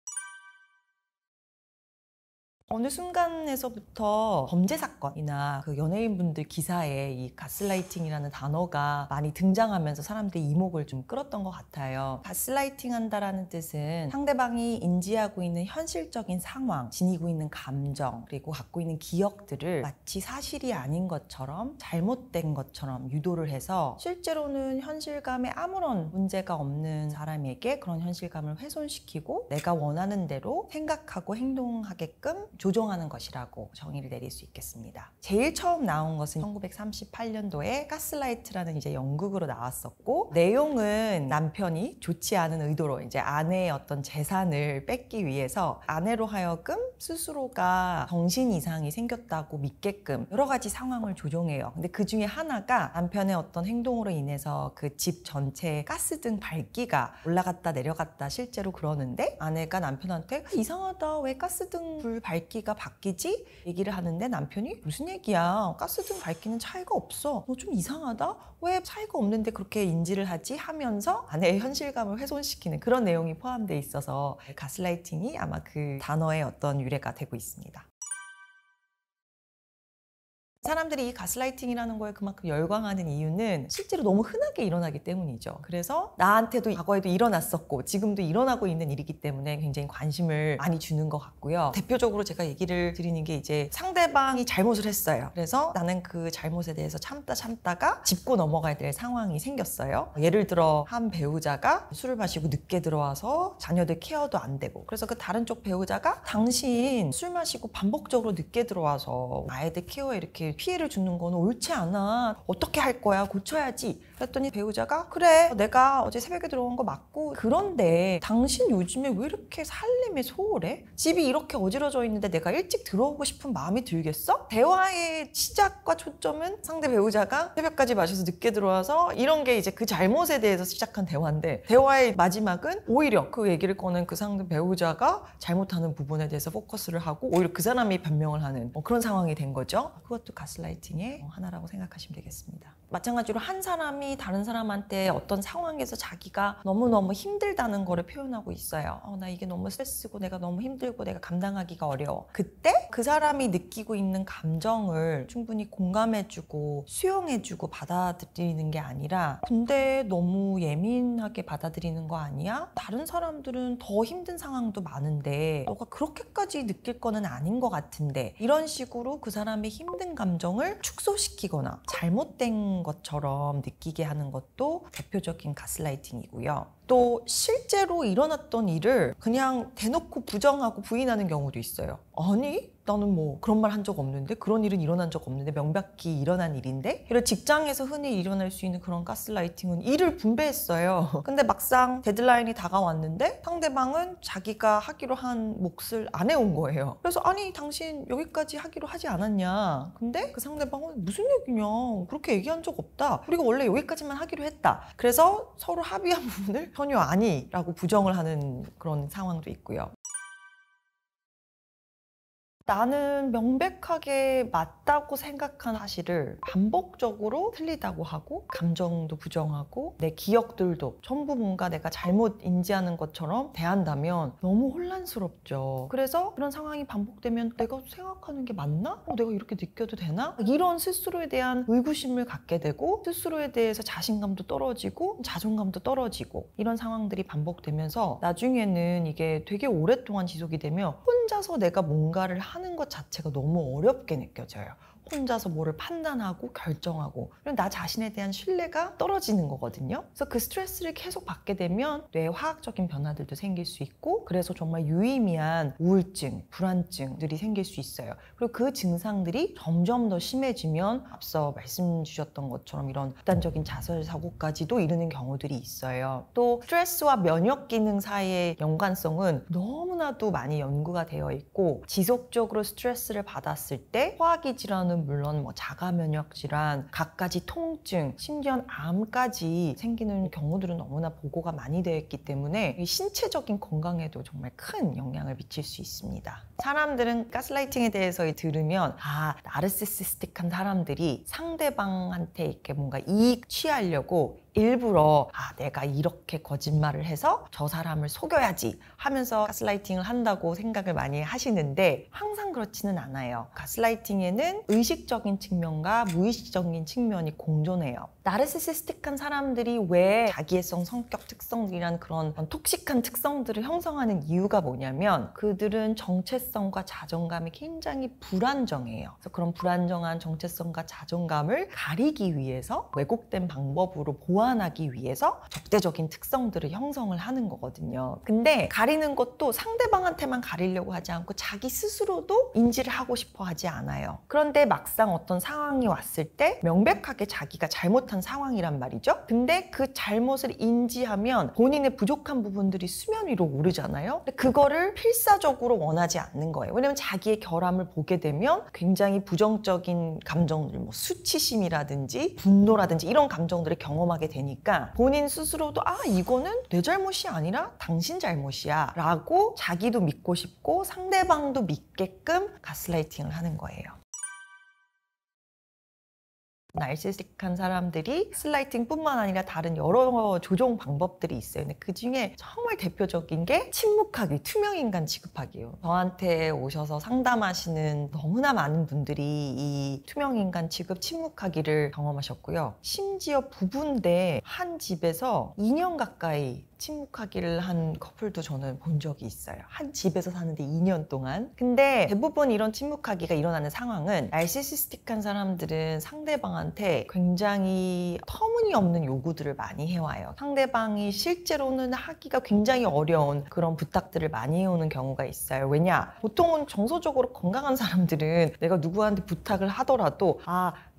어느 순간에서부터 범죄 사건이나 그 연예인분들 기사에 이 가스라이팅이라는 단어가 많이 등장하면서 사람들의 이목을 좀 끌었던 것 같아요. 가스라이팅 한다라는 뜻은 상대방이 인지하고 있는 현실적인 상황, 지니고 있는 감정, 그리고 갖고 있는 기억들을 마치 사실이 아닌 것처럼 잘못된 것처럼 유도를 해서 실제로는 현실감에 아무런 문제가 없는 사람에게 그런 현실감을 훼손시키고 내가 원하는 대로 생각하고 행동하게끔 조종하는 것이라고 정의를 내릴 수 있겠습니다. 제일 처음 나온 것은 1938년도에 가스라이트라는 이제 연극으로 나왔었고, 내용은 남편이 좋지 않은 의도로 이제 아내의 어떤 재산을 뺏기 위해서 아내로 하여금 스스로가 정신 이상이 생겼다고 믿게끔 여러 가지 상황을 조종해요. 근데 그 중에 하나가 남편의 어떤 행동으로 인해서 그 집 전체에 가스등 밝기가 올라갔다 내려갔다 실제로 그러는데, 아내가 남편한테 이상하다, 왜 가스등 불 밝기가 바뀌지? 얘기를 하는데 남편이 무슨 얘기야, 가스등 밝기는 차이가 없어, 너 좀 이상하다, 왜 차이가 없는데 그렇게 인지를 하지? 하면서 아내의 현실감을 훼손시키는 그런 내용이 포함되어 있어서 가스라이팅이 아마 그 단어의 어떤 유래가 되고 있습니다. 사람들이 이 가스라이팅이라는 거에 그만큼 열광하는 이유는 실제로 너무 흔하게 일어나기 때문이죠. 그래서 나한테도 과거에도 일어났었고 지금도 일어나고 있는 일이기 때문에 굉장히 관심을 많이 주는 것 같고요. 대표적으로 제가 얘기를 드리는 게 이제 상대방이 잘못을 했어요. 그래서 나는 그 잘못에 대해서 참다가 짚고 넘어가야 될 상황이 생겼어요. 예를 들어 한 배우자가 술을 마시고 늦게 들어와서 자녀들 케어도 안 되고, 그래서 그 다른 쪽 배우자가 당신 술 마시고 반복적으로 늦게 들어와서 아이들 케어에 이렇게 피해를 주는 건 옳지 않아, 어떻게 할 거야, 고쳐야지. 그랬더니 배우자가 그래, 내가 어제 새벽에 들어온 거 맞고, 그런데 당신 요즘에 왜 이렇게 살림에 소홀해? 집이 이렇게 어지러져 있는데 내가 일찍 들어오고 싶은 마음이 들겠어? 대화의 시작과 초점은 상대 배우자가 새벽까지 마셔서 늦게 들어와서 이런 게 이제 그 잘못에 대해서 시작한 대화인데, 대화의 마지막은 오히려 그 얘기를 꺼낸 그 상대 배우자가 잘못하는 부분에 대해서 포커스를 하고 오히려 그 사람이 변명을 하는 그런 상황이 된 거죠. 그것도 가스라이팅의 하나라고 생각하시면 되겠습니다. 마찬가지로 한 사람이 다른 사람한테 어떤 상황에서 자기가 너무너무 힘들다는 거를 표현하고 있어요. 나 이게 너무 스트레스고 내가 너무 힘들고 내가 감당하기가 어려워. 그때 그 사람이 느끼고 있는 감정을 충분히 공감해주고 수용해주고 받아들이는 게 아니라, 근데 너무 예민하게 받아들이는 거 아니야? 다른 사람들은 더 힘든 상황도 많은데 너가 그렇게까지 느낄 거는 아닌 것 같은데, 이런 식으로 그 사람의 힘든 감정을 축소시키거나 잘못된 것처럼 느끼게 하는 것도 대표적인 가스라이팅이고요. 또 실제로 일어났던 일을 그냥 대놓고 부정하고 부인하는 경우도 있어요. 아니, 나는 뭐 그런 말 한 적 없는데, 그런 일은 일어난 적 없는데, 명백히 일어난 일인데. 이런 직장에서 흔히 일어날 수 있는 그런 가스라이팅은 일을 분배했어요. 근데 막상 데드라인이 다가왔는데 상대방은 자기가 하기로 한 몫을 안 해온 거예요. 그래서 아니, 당신 여기까지 하기로 하지 않았냐? 근데 그 상대방은 무슨 얘기냐, 그렇게 얘기한 적 없다, 우리가 원래 여기까지만 하기로 했다. 그래서 서로 합의한 부분을 전혀 아니라고 부정을 하는 그런 상황도 있고요. 나는 명백하게 맞다고 생각한 사실을 반복적으로 틀리다고 하고 감정도 부정하고 내 기억들도 전부 뭔가 내가 잘못 인지하는 것처럼 대한다면 너무 혼란스럽죠. 그래서 그런 상황이 반복되면 내가 생각하는 게 맞나? 내가 이렇게 느껴도 되나? 이런 스스로에 대한 의구심을 갖게 되고 스스로에 대해서 자신감도 떨어지고 자존감도 떨어지고 이런 상황들이 반복되면서 나중에는 이게 되게 오랫동안 지속이 되면 혼자서 내가 뭔가를 하는 것 자체가 너무 어렵게 느껴져요. 혼자서 뭐를 판단하고 결정하고 그럼 나 자신에 대한 신뢰가 떨어지는 거거든요. 그래서 그 스트레스를 계속 받게 되면 뇌 화학적인 변화들도 생길 수 있고 그래서 정말 유의미한 우울증, 불안증들이 생길 수 있어요. 그리고 그 증상들이 점점 더 심해지면 앞서 말씀 주셨던 것처럼 이런 극단적인 자살 사고까지도 이르는 경우들이 있어요. 또 스트레스와 면역 기능 사이의 연관성은 너무나도 많이 연구가 되어 있고 지속적으로 스트레스를 받았을 때 소화기 질환은 물론 뭐 자가 면역 질환, 갖가지 통증, 심지어 암까지 생기는 경우들은 너무나 보고가 많이 되어 있기 때문에 신체적인 건강에도 정말 큰 영향을 미칠 수 있습니다. 사람들은 가스라이팅에 대해서 들으면 나르시시스틱한 사람들이 상대방한테 이렇게 뭔가 이익 취하려고 일부러 내가 이렇게 거짓말을 해서 저 사람을 속여야지 하면서 가스라이팅을 한다고 생각을 많이 하시는데 항상 그렇지는 않아요. 가스라이팅에는 의식적인 측면과 무의식적인 측면이 공존해요. 나르시시스틱한 사람들이 왜 자기애성 성격 특성이라는 그런 톡식한 특성들을 형성하는 이유가 뭐냐면 그들은 정체성과 자존감이 굉장히 불안정해요. 그래서 그런 불안정한 정체성과 자존감을 가리기 위해서 왜곡된 방법으로 보완하기 위해서 적대적인 특성들을 형성을 하는 거거든요. 근데 가리는 것도 상대방한테만 가리려고 하지 않고 자기 스스로도 인지를 하고 싶어 하지 않아요. 그런데 막상 어떤 상황이 왔을 때 명백하게 자기가 잘못한 상황이란 말이죠. 근데 그 잘못을 인지하면 본인의 부족한 부분들이 수면 위로 오르잖아요. 근데 그거를 필사적으로 원하지 않는 거예요. 왜냐면 자기의 결함을 보게 되면 굉장히 부정적인 감정들, 뭐 수치심이라든지 분노라든지 이런 감정들을 경험하게 되니까 본인 스스로도 이거는 내 잘못이 아니라 당신 잘못이야 라고 자기도 믿고 싶고 상대방도 믿게끔 가스라이팅을 하는 거예요. 나르시시스틱한 사람들이 가스라이팅뿐만 아니라 다른 여러 조종 방법들이 있어요. 근데 그 중에 정말 대표적인 게 침묵하기, 투명인간 취급하기예요. 저한테 오셔서 상담하시는 너무나 많은 분들이 이 투명인간 취급, 침묵하기를 경험하셨고요. 심지어 부부인데 한 집에서 2년 가까이 침묵하기를 한 커플도 저는 본 적이 있어요. 한 집에서 사는데 2년 동안. 근데 대부분 이런 침묵하기가 일어나는 상황은 나르시시스틱한 사람들은 상대방한테 굉장히 터무니없는 요구들을 많이 해와요. 상대방이 실제로는 하기가 굉장히 어려운 그런 부탁들을 많이 해오는 경우가 있어요. 왜냐? 보통은 정서적으로 건강한 사람들은 내가 누구한테 부탁을 하더라도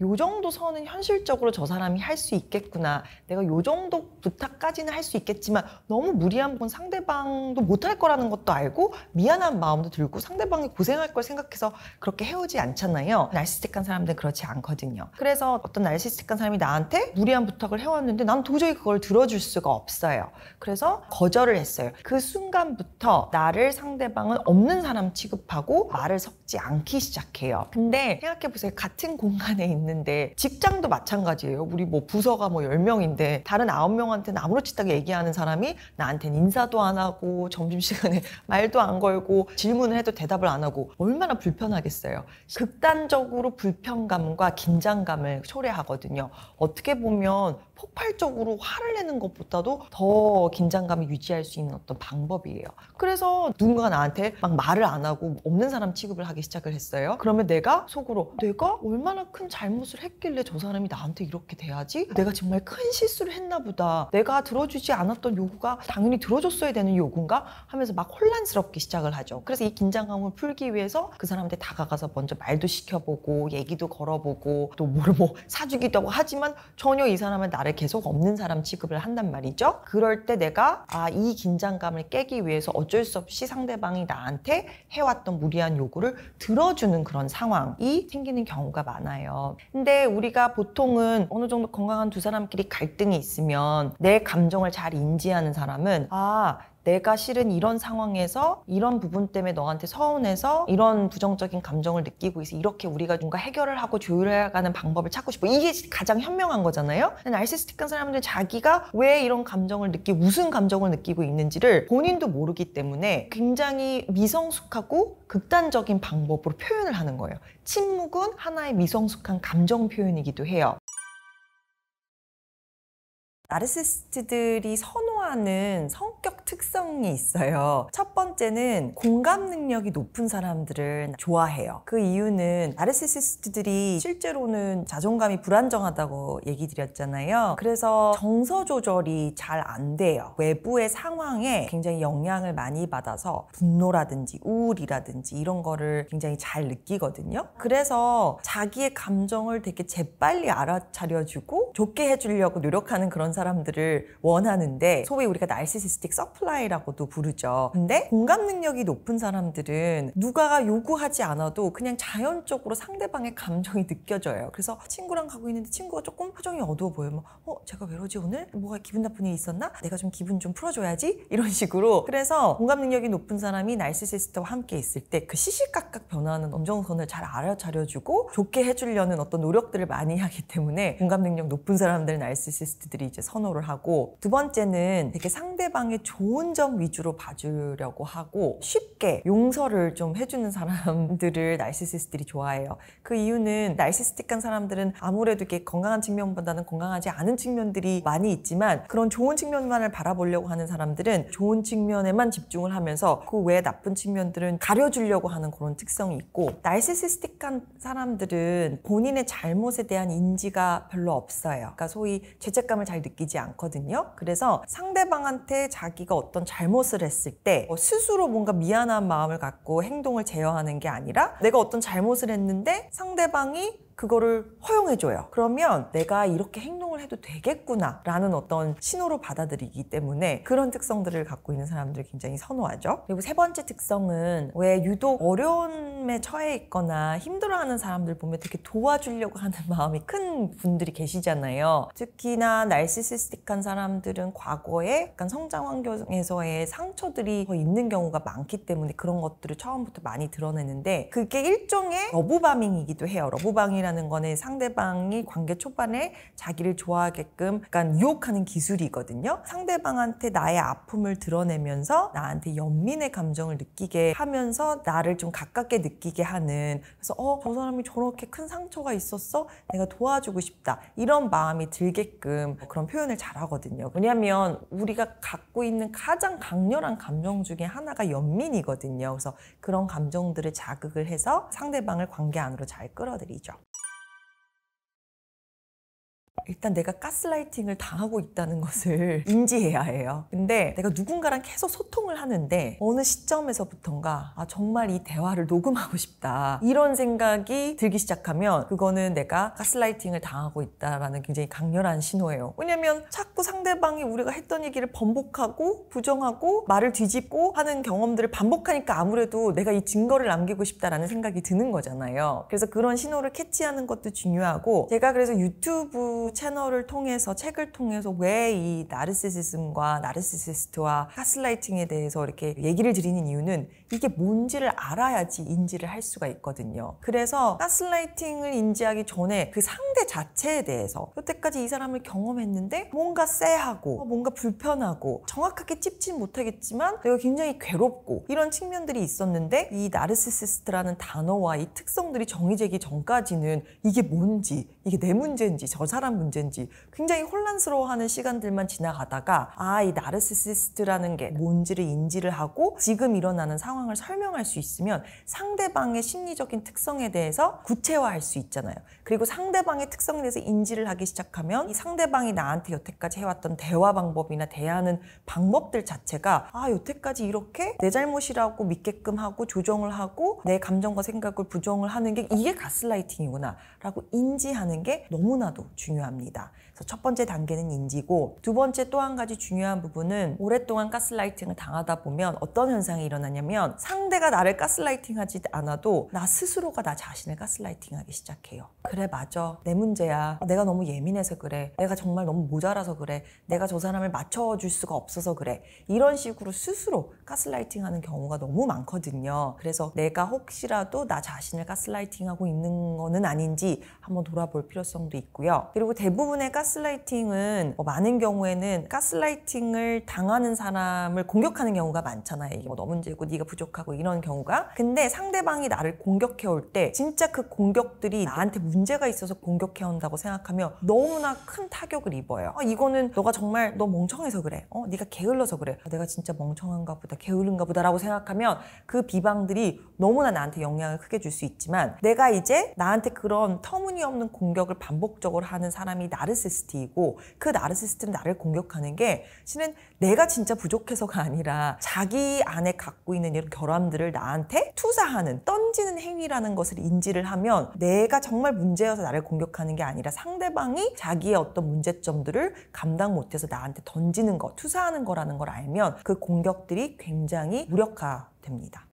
요 정도 선은 현실적으로 저 사람이 할 수 있겠구나. 내가 요 정도 부탁까지는 할 수 있겠지만 너무 무리한 건 상대방도 못할 거라는 것도 알고 미안한 마음도 들고 상대방이 고생할 걸 생각해서 그렇게 해오지 않잖아요. 나르시시스틱한 사람들은 그렇지 않거든요. 그래서 어떤 나르시시스틱한 사람이 나한테 무리한 부탁을 해왔는데 난 도저히 그걸 들어줄 수가 없어요. 그래서 거절을 했어요. 그 순간부터 나를 상대방은 없는 사람 취급하고 말을 섞지 않기 시작해요. 근데 생각해보세요. 같은 공간에 있는데 직장도 마찬가지예요. 우리 뭐 부서가 뭐 10명인데 다른 9명한테는 아무렇지도 얘기하는 사람이 나한테는 인사도 안 하고 점심시간에 말도 안 걸고 질문을 해도 대답을 안 하고 얼마나 불편하겠어요. 극단적으로 불편감과 긴장감을 초래하거든요. 어떻게 보면 폭발적으로 화를 내는 것보다도 더 긴장감을 유지할 수 있는 어떤 방법이에요. 그래서 누군가 나한테 막 말을 안 하고 없는 사람 취급을 하기 시작을 했어요. 그러면 내가 속으로 내가 얼마나 큰 잘못을 했길래 저 사람이 나한테 이렇게 대하지? 내가 정말 큰 실수를 했나 보다. 내가 들어주지 않았던 요구가 당연히 들어줬어야 되는 요구인가? 하면서 막 혼란스럽게 시작을 하죠. 그래서 이 긴장감을 풀기 위해서 그 사람한테 다가가서 먼저 말도 시켜보고 얘기도 걸어보고 또 뭐를 사주기도 하고 하지만 전혀 이 사람은 나를 계속 없는 사람 취급을 한단 말이죠. 그럴 때 내가 이 긴장감을 깨기 위해서 어쩔 수 없이 상대방이 나한테 해왔던 무리한 요구를 들어주는 그런 상황이 생기는 경우가 많아요. 근데 우리가 보통은 어느 정도 건강한 두 사람끼리 갈등이 있으면 내 감정을 잘 인지하는 사람은 내가 실은 이런 상황에서 이런 부분 때문에 너한테 서운해서 이런 부정적인 감정을 느끼고 있어. 이렇게 우리가 뭔가 해결을 하고 조율해가는 방법을 찾고 싶어. 이게 가장 현명한 거잖아요. 나르시스틱한 사람들은 자기가 왜 이런 감정을 느끼고 무슨 감정을 느끼고 있는지를 본인도 모르기 때문에 굉장히 미성숙하고 극단적인 방법으로 표현을 하는 거예요. 침묵은 하나의 미성숙한 감정 표현이기도 해요. 나르시시스트들이 선호하는 성격 특성이 있어요. 첫 번째는 공감 능력이 높은 사람들을 좋아해요. 그 이유는 나르시시스트들이 실제로는 자존감이 불안정하다고 얘기 드렸잖아요. 그래서 정서 조절이 잘 안 돼요. 외부의 상황에 굉장히 영향을 많이 받아서 분노라든지 우울이라든지 이런 거를 굉장히 잘 느끼거든요. 그래서 자기의 감정을 되게 재빨리 알아차려주고 좋게 해주려고 노력하는 그런 사람들을 원하는데, 소위 우리가 나르시시스틱 서플라이라고도 부르죠. 근데 공감 능력이 높은 사람들은 누가 요구하지 않아도 그냥 자연적으로 상대방의 감정이 느껴져요. 그래서 친구랑 가고 있는데 친구가 조금 표정이 어두워 보여요. 제가 왜 이러지 오늘? 뭐가 기분 나쁜 일이 있었나? 내가 좀 기분 좀 풀어줘야지? 이런 식으로. 그래서 공감 능력이 높은 사람이 나르시시스트와 함께 있을 때 그 시시각각 변화하는 감정선을 잘 알아차려주고 좋게 해주려는 어떤 노력들을 많이 하기 때문에 공감 능력 높은 사람들 나르시시스트들이 이제 선호를 하고, 두 번째는 되게 상대방의 좋은 점 위주로 봐주려고 하고 쉽게 용서를 좀 해주는 사람들을 나르시시스트들이 좋아해요. 그 이유는 나르시시스틱한 사람들은 아무래도 이렇게 건강한 측면보다는 건강하지 않은 측면들이 많이 있지만, 그런 좋은 측면만을 바라보려고 하는 사람들은 좋은 측면에만 집중을 하면서 그 외에 나쁜 측면들은 가려주려고 하는 그런 특성이 있고, 나르시시스틱한 사람들은 본인의 잘못에 대한 인지가 별로 없어요. 그러니까 소위 죄책감을 잘 느끼지 않거든요. 그래서 상대방한테 자기가 어떤 잘못을 했을 때 스스로 뭔가 미안한 마음을 갖고 행동을 제어하는 게 아니라, 내가 어떤 잘못을 했는데 상대방이 그거를 허용해줘요. 그러면 내가 이렇게 행동을 해도 되겠구나 라는 어떤 신호로 받아들이기 때문에 그런 특성들을 갖고 있는 사람들을 굉장히 선호하죠. 그리고 세 번째 특성은, 왜 유독 어려움에 처해 있거나 힘들어하는 사람들 보면 되게 도와주려고 하는 마음이 큰 분들이 계시잖아요. 특히나 나르시시스틱한 사람들은 과거에 약간 성장 환경에서의 상처들이 더 있는 경우가 많기 때문에 그런 것들을 처음부터 많이 드러내는데, 그게 일종의 러브바밍이기도 해요. 러브바밍이라는 거는 상대방이 관계 초반에 자기를 좋아하게끔 약간 유혹하는 기술이거든요. 상대방한테 나의 아픔을 드러내면서 나한테 연민의 감정을 느끼게 하면서 나를 좀 가깝게 느끼게 하는, 그래서 저 사람이 저렇게 큰 상처가 있었어? 내가 도와주고 싶다. 이런 마음이 들게끔 그런 표현을 잘하거든요. 왜냐하면 우리가 갖고 있는 가장 강렬한 감정 중에 하나가 연민이거든요. 그래서 그런 감정들을 자극을 해서 상대방을 관계 안으로 잘 끌어들이죠. 일단 내가 가스라이팅을 당하고 있다는 것을 인지해야 해요. 근데 내가 누군가랑 계속 소통을 하는데 어느 시점에서부턴가 정말 이 대화를 녹음하고 싶다, 이런 생각이 들기 시작하면 그거는 내가 가스라이팅을 당하고 있다라는 굉장히 강렬한 신호예요. 왜냐면 자꾸 상대방이 우리가 했던 얘기를 번복하고 부정하고 말을 뒤집고 하는 경험들을 반복하니까 아무래도 내가 이 증거를 남기고 싶다라는 생각이 드는 거잖아요. 그래서 그런 신호를 캐치하는 것도 중요하고, 제가 그래서 유튜브 채널을 통해서, 책을 통해서 왜 이 나르시시즘과 나르시시스트와 가스라이팅에 대해서 이렇게 얘기를 드리는 이유는, 이게 뭔지를 알아야지 인지를 할 수가 있거든요. 그래서 가스라이팅을 인지하기 전에 그 상대 자체에 대해서, 여태까지 이 사람을 경험했는데 뭔가 쎄하고 뭔가 불편하고 정확하게 찝지 못하겠지만 내가 굉장히 괴롭고 이런 측면들이 있었는데, 이 나르시시스트라는 단어와 이 특성들이 정의되기 전까지는 이게 뭔지, 이게 내 문제인지 저 사람 문제인지 굉장히 혼란스러워하는 시간들만 지나가다가, 이 나르시시스트라는 게 뭔지를 인지를 하고 지금 일어나는 상황을 설명할 수 있으면 상대방의 심리적인 특성에 대해서 구체화할 수 있잖아요. 그리고 상대방의 특성에 대해서 인지를 하기 시작하면 이 상대방이 나한테 여태까지 해왔던 대화 방법이나 대하는 방법들 자체가 여태까지 이렇게 내 잘못이라고 믿게끔 하고 조정을 하고 내 감정과 생각을 부정을 하는 게 이게 가스라이팅이구나 라고 인지하는 게 너무나도 중요합니다. 중요합니다. 그래서 첫 번째 단계는 인지고, 두 번째 또 한 가지 중요한 부분은 오랫동안 가스라이팅을 당하다 보면 어떤 현상이 일어나냐면 상대가 나를 가스라이팅하지 않아도 나 스스로가 나 자신을 가스라이팅하기 시작해요. 그래, 맞아, 내 문제야, 내가 너무 예민해서 그래, 내가 정말 너무 모자라서 그래, 내가 저 사람을 맞춰줄 수가 없어서 그래, 이런 식으로 스스로 가스라이팅하는 경우가 너무 많거든요. 그래서 내가 혹시라도 나 자신을 가스라이팅하고 있는 거는 아닌지 한번 돌아볼 필요성도 있고요. 그리고 대부분의 가스라이팅은 많은 경우에는 가스라이팅을 당하는 사람을 공격하는 경우가 많잖아요. 이게 너 문제고 네가 부족하고 이런 경우가. 근데 상대방이 나를 공격해 올 때 진짜 그 공격들이 나한테 문제가 있어서 공격해 온다고 생각하면 너무나 큰 타격을 입어요. 이거는 너가 정말 너 멍청해서 그래, 네가 게을러서 그래, 내가 진짜 멍청한가 보다, 게으른가 보다 라고 생각하면 그 비방들이 너무나 나한테 영향을 크게 줄 수 있지만, 내가 이제 나한테 그런 터무니없는 공격을 반복적으로 하는 사람이 나르시시스트이고, 그 나르시시스트는 나를 공격하는 게 실은 내가 진짜 부족해서가 아니라 자기 안에 갖고 있는 이런 결함들을 나한테 투사하는, 던지는 행위라는 것을 인지를 하면 내가 정말 문제여서 나를 공격하는 게 아니라 상대방이 자기의 어떤 문제점들을 감당 못해서 나한테 던지는 거, 투사하는 거라는 걸 알면 그 공격들이 굉장히 무력화됩니다.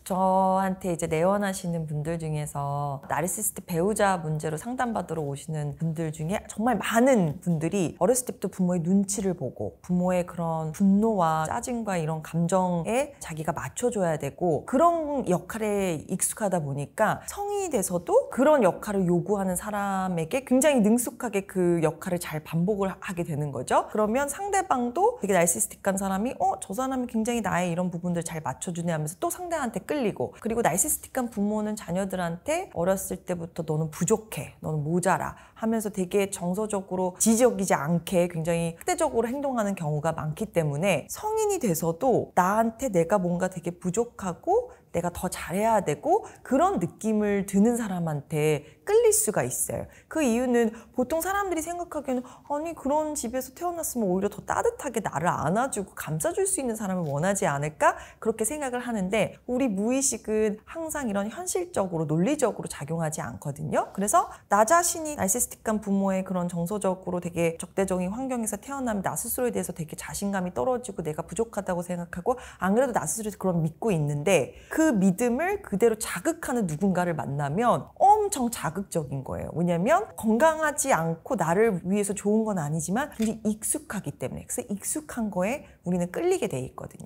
저한테 이제 내원하시는 분들 중에서 나르시시스트 배우자 문제로 상담받으러 오시는 분들 중에 정말 많은 분들이 어렸을 때부터 부모의 눈치를 보고 부모의 그런 분노와 짜증과 이런 감정에 자기가 맞춰줘야 되고 그런 역할에 익숙하다 보니까 성인이 돼서도 그런 역할을 요구하는 사람에게 굉장히 능숙하게 그 역할을 잘 반복을 하게 되는 거죠. 그러면 상대방도 되게 나르시시스틱한 사람이 저 사람이 굉장히 나의 이런 부분들 잘 맞춰주네 하면서 또 상대한테 끌리고, 그리고 나르시시스틱한 부모는 자녀들한테 어렸을 때부터 너는 부족해, 너는 모자라 하면서 되게 정서적으로 지적이지 않게 굉장히 학대적으로 행동하는 경우가 많기 때문에 성인이 돼서도 나한테 내가 뭔가 되게 부족하고 내가 더 잘해야 되고 그런 느낌을 드는 사람한테 끌릴 수가 있어요. 그 이유는 보통 사람들이 생각하기에는 아니 그런 집에서 태어났으면 오히려 더 따뜻하게 나를 안아주고 감싸줄 수 있는 사람을 원하지 않을까? 그렇게 생각을 하는데 우리 무의식은 항상 이런 현실적으로 논리적으로 작용하지 않거든요. 그래서 나 자신이 나르시시스틱한 부모의 그런 정서적으로 되게 적대적인 환경에서 태어나면 나 스스로에 대해서 되게 자신감이 떨어지고 내가 부족하다고 생각하고 안 그래도 나 스스로 그런 믿고 있는데 그 믿음을 그대로 자극하는 누군가를 만나면 엄청 자극적인 거예요. 왜냐면 건강하지 않고 나를 위해서 좋은 건 아니지만 굉장히 익숙하기 때문에, 그래서 익숙한 거에 우리는 끌리게 돼 있거든요.